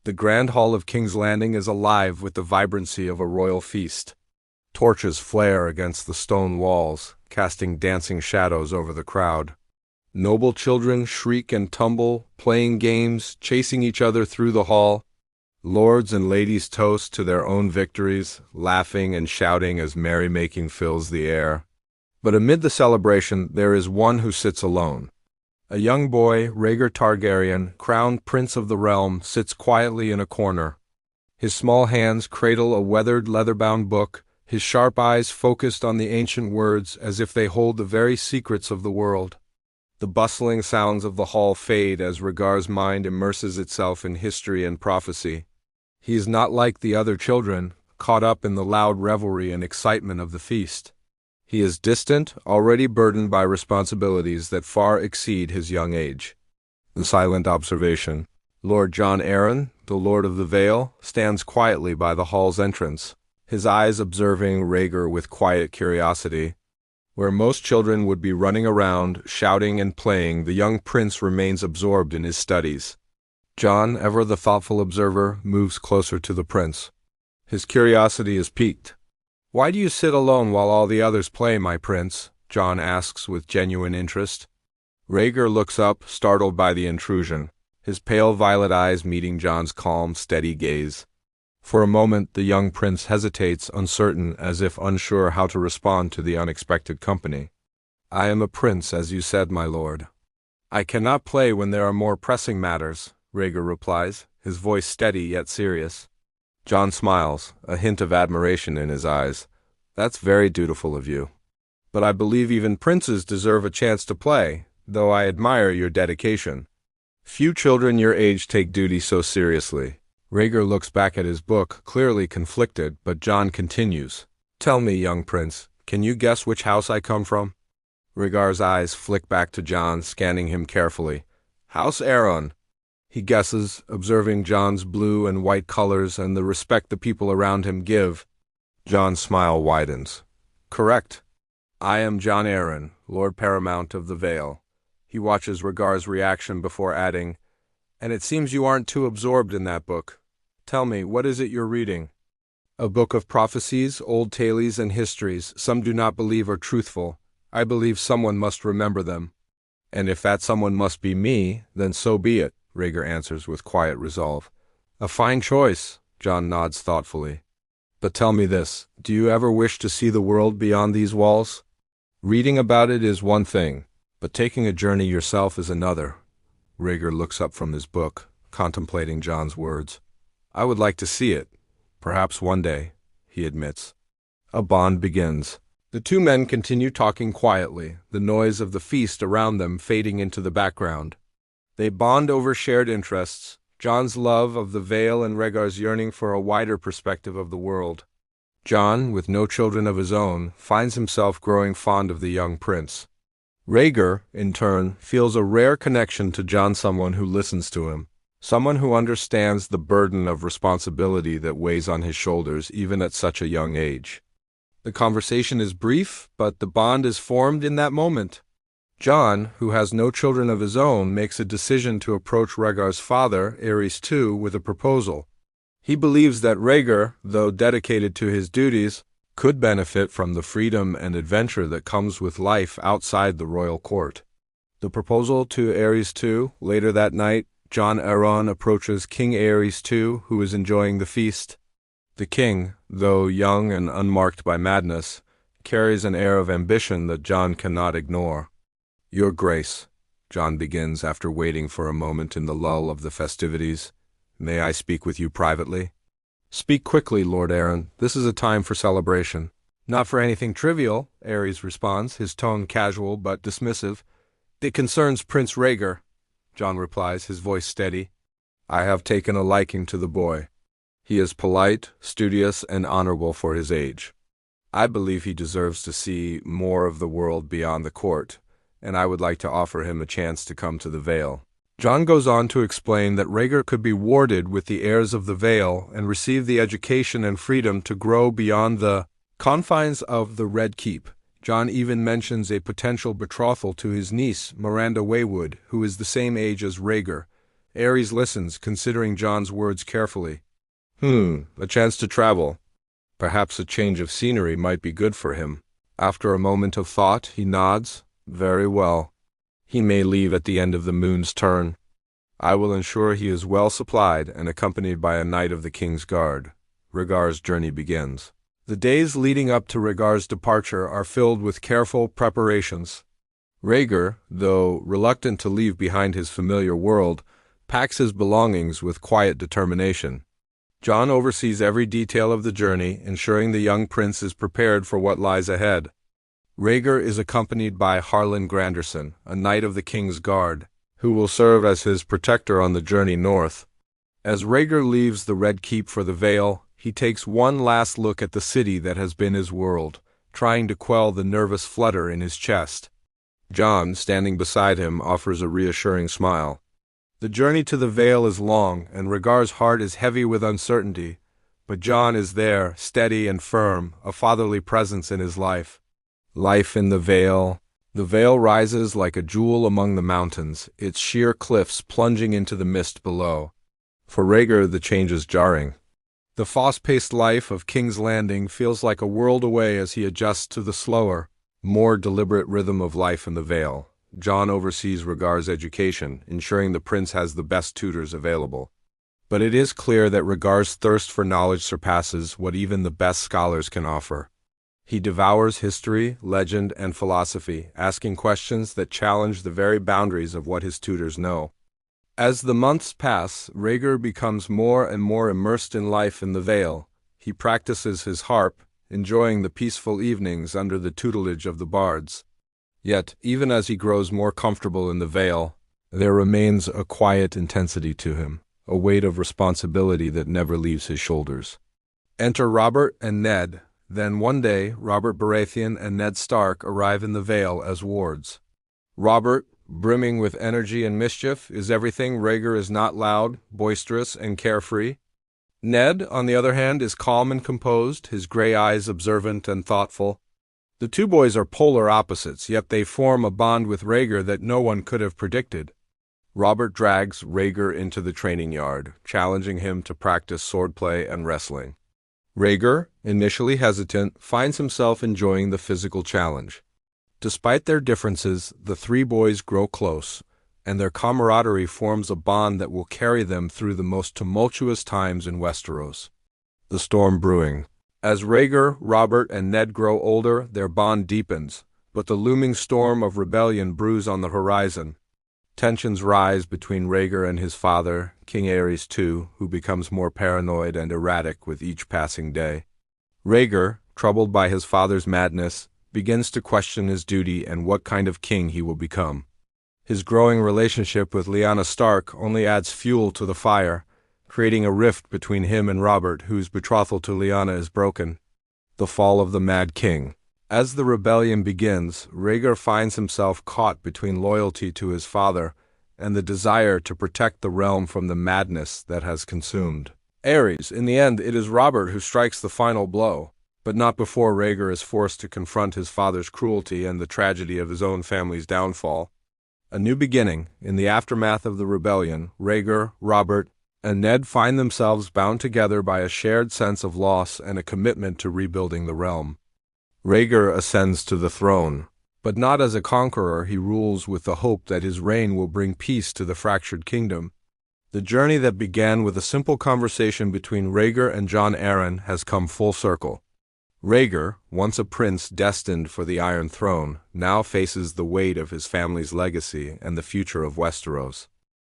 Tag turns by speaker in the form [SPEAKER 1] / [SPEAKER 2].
[SPEAKER 1] The grand hall of King's Landing is alive with the vibrancy of a royal feast. Torches flare against the stone walls, casting dancing shadows over the crowd. Noble children shriek and tumble, playing games, chasing each other through the hall. Lords and ladies toast to their own victories, laughing and shouting as merrymaking fills the air. But amid the celebration there is one who sits alone. A young boy, Rhaegar Targaryen, crowned prince of the realm, sits quietly in a corner. His small hands cradle a weathered leather-bound book, his sharp eyes focused on the ancient words as if they hold the very secrets of the world. The bustling sounds of the hall fade as Rhaegar's mind immerses itself in history and prophecy. He is not like the other children, caught up in the loud revelry and excitement of the feast. He is distant, already burdened by responsibilities that far exceed his young age. In silent observation, Lord Jon Arryn, the Lord of the Vale, stands quietly by the hall's entrance, his eyes observing Rhaegar with quiet curiosity. Where most children would be running around, shouting and playing, the young prince remains absorbed in his studies. Jon, ever the thoughtful observer, moves closer to the prince. His curiosity is piqued. "Why do you sit alone while all the others play, my prince?" Jon asks with genuine interest. Rhaegar looks up, startled by the intrusion, his pale violet eyes meeting Jon's calm, steady gaze. For a moment the young prince hesitates, uncertain, as if unsure how to respond to the unexpected company. "I am a prince, as you said, my lord. I cannot play when there are more pressing matters," Rhaegar replies, his voice steady yet serious. Jon smiles, a hint of admiration in his eyes. "That's very dutiful of you. But I believe even princes deserve a chance to play, though I admire your dedication. Few children your age take duty so seriously." Rhaegar looks back at his book, clearly conflicted, but Jon continues. "Tell me, young prince, can you guess which house I come from?" Rhaegar's eyes flick back to Jon, scanning him carefully. "House Arryn." He guesses, observing Jon's blue and white colors and the respect the people around him give. Jon's smile widens. "Correct. I am Jon Arryn, Lord Paramount of the Vale." He watches Rhaegar's reaction before adding, "And it seems you aren't too absorbed in that book. Tell me, what is it you're reading?" "A book of prophecies, old tales, and histories. Some do not believe are truthful. I believe someone must remember them." "And if that someone must be me, then so be it," Rhaegar answers with quiet resolve. "A fine choice," Jon nods thoughtfully. "But tell me this, do you ever wish to see the world beyond these walls? Reading about it is one thing, but taking a journey yourself is another." Rhaegar looks up from his book, contemplating Jon's words. "I would like to see it. Perhaps one day," he admits. A bond begins. The two men continue talking quietly, the noise of the feast around them fading into the background. They bond over shared interests, Jon's love of the Vale and Rhaegar's yearning for a wider perspective of the world. Jon, with no children of his own, finds himself growing fond of the young prince. Rhaegar, in turn, feels a rare connection to Jon, someone who listens to him, someone who understands the burden of responsibility that weighs on his shoulders even at such a young age. The conversation is brief, but the bond is formed in that moment. Jon, who has no children of his own, makes a decision to approach Rhaegar's father, Aerys II, with a proposal. He believes that Rhaegar, though dedicated to his duties, could benefit from the freedom and adventure that comes with life outside the royal court. The proposal to Aerys II. Later that night, Jon Arryn approaches King Aerys II, who is enjoying the feast. The king, though young and unmarked by madness, carries an air of ambition that Jon cannot ignore. "Your Grace," Jon begins after waiting for a moment in the lull of the festivities, "may I speak with you privately?" "Speak quickly, Lord Arryn. This is a time for celebration." "Not for anything trivial," Aerys responds, his tone casual but dismissive. "It concerns Prince Rhaegar," Jon replies, his voice steady. "I have taken a liking to the boy. He is polite, studious, and honorable for his age. I believe he deserves to see more of the world beyond the court, and I would like to offer him a chance to come to the Vale." Jon goes on to explain that Rhaegar could be warded with the heirs of the Vale and receive the education and freedom to grow beyond the confines of the Red Keep. Jon even mentions a potential betrothal to his niece, Miranda Waywood, who is the same age as Rhaegar, Aerys listens, considering Jon's words carefully. A chance to travel. Perhaps a change of scenery might be good for him. After a moment of thought, he nods. Very well. He may leave at the end of the moon's turn. I will ensure he is well supplied and accompanied by a knight of the king's guard. Rhaegar's journey begins. The days leading up to Rhaegar's departure are filled with careful preparations. Rhaegar, though reluctant to leave behind his familiar world, packs his belongings with quiet determination. Jon oversees every detail of the journey, ensuring the young prince is prepared for what lies ahead. Rhaegar is accompanied by Harlan Granderson, a knight of the king's guard, who will serve as his protector on the journey north. As Rhaegar leaves the Red Keep for the Vale, he takes one last look at the city that has been his world, trying to quell the nervous flutter in his chest. Jon, standing beside him, offers a reassuring smile. The journey to the Vale is long, and Rhaegar's heart is heavy with uncertainty, but Jon is there, steady and firm, a fatherly presence in his life. Life in the Vale. The Vale rises like a jewel among the mountains, its sheer cliffs plunging into the mist below. For Rhaegar, the change is jarring. The fast-paced life of King's Landing feels like a world away as he adjusts to the slower, more deliberate rhythm of life in the Vale. Jon oversees Rhaegar's education, ensuring the prince has the best tutors available. But it is clear that Rhaegar's thirst for knowledge surpasses what even the best scholars can offer. He devours history, legend, and philosophy, asking questions that challenge the very boundaries of what his tutors know. As the months pass, Rhaegar becomes more and more immersed in life in the Vale. He practices his harp, enjoying the peaceful evenings under the tutelage of the bards. Yet, even as he grows more comfortable in the Vale, there remains a quiet intensity to him, a weight of responsibility that never leaves his shoulders. Enter Robert and Ned. Then one day, Robert Baratheon and Ned Stark arrive in the Vale as wards. Robert, brimming with energy and mischief, is everything Rhaegar is not: loud, boisterous, and carefree. Ned, on the other hand, is calm and composed, his gray eyes observant and thoughtful. The two boys are polar opposites, yet they form a bond with Rhaegar that no one could have predicted. Robert drags Rhaegar into the training yard, challenging him to practice swordplay and wrestling. Rhaegar, initially hesitant, finds himself enjoying the physical challenge. Despite their differences, the three boys grow close, and their camaraderie forms a bond that will carry them through the most tumultuous times in Westeros. The storm brewing. As Rhaegar, Robert, and Ned grow older, their bond deepens, but the looming storm of rebellion brews on the horizon. Tensions rise between Rhaegar and his father, King Aerys II, who becomes more paranoid and erratic with each passing day. Rhaegar, troubled by his father's madness, begins to question his duty and what kind of king he will become. His growing relationship with Lyanna Stark only adds fuel to the fire, creating a rift between him and Robert, whose betrothal to Lyanna is broken. The fall of the Mad King. As the rebellion begins, Rhaegar finds himself caught between loyalty to his father and the desire to protect the realm from the madness that has consumed Aerys. In the end, it is Robert who strikes the final blow, but not before Rhaegar is forced to confront his father's cruelty and the tragedy of his own family's downfall. A new beginning. In the aftermath of the rebellion, Rhaegar, Robert, and Ned find themselves bound together by a shared sense of loss and a commitment to rebuilding the realm. Rhaegar ascends to the throne, but not as a conqueror. He rules with the hope that his reign will bring peace to the fractured kingdom. The journey that began with a simple conversation between Rhaegar and Jon Arryn has come full circle. Rhaegar, once a prince destined for the Iron Throne, now faces the weight of his family's legacy and the future of Westeros.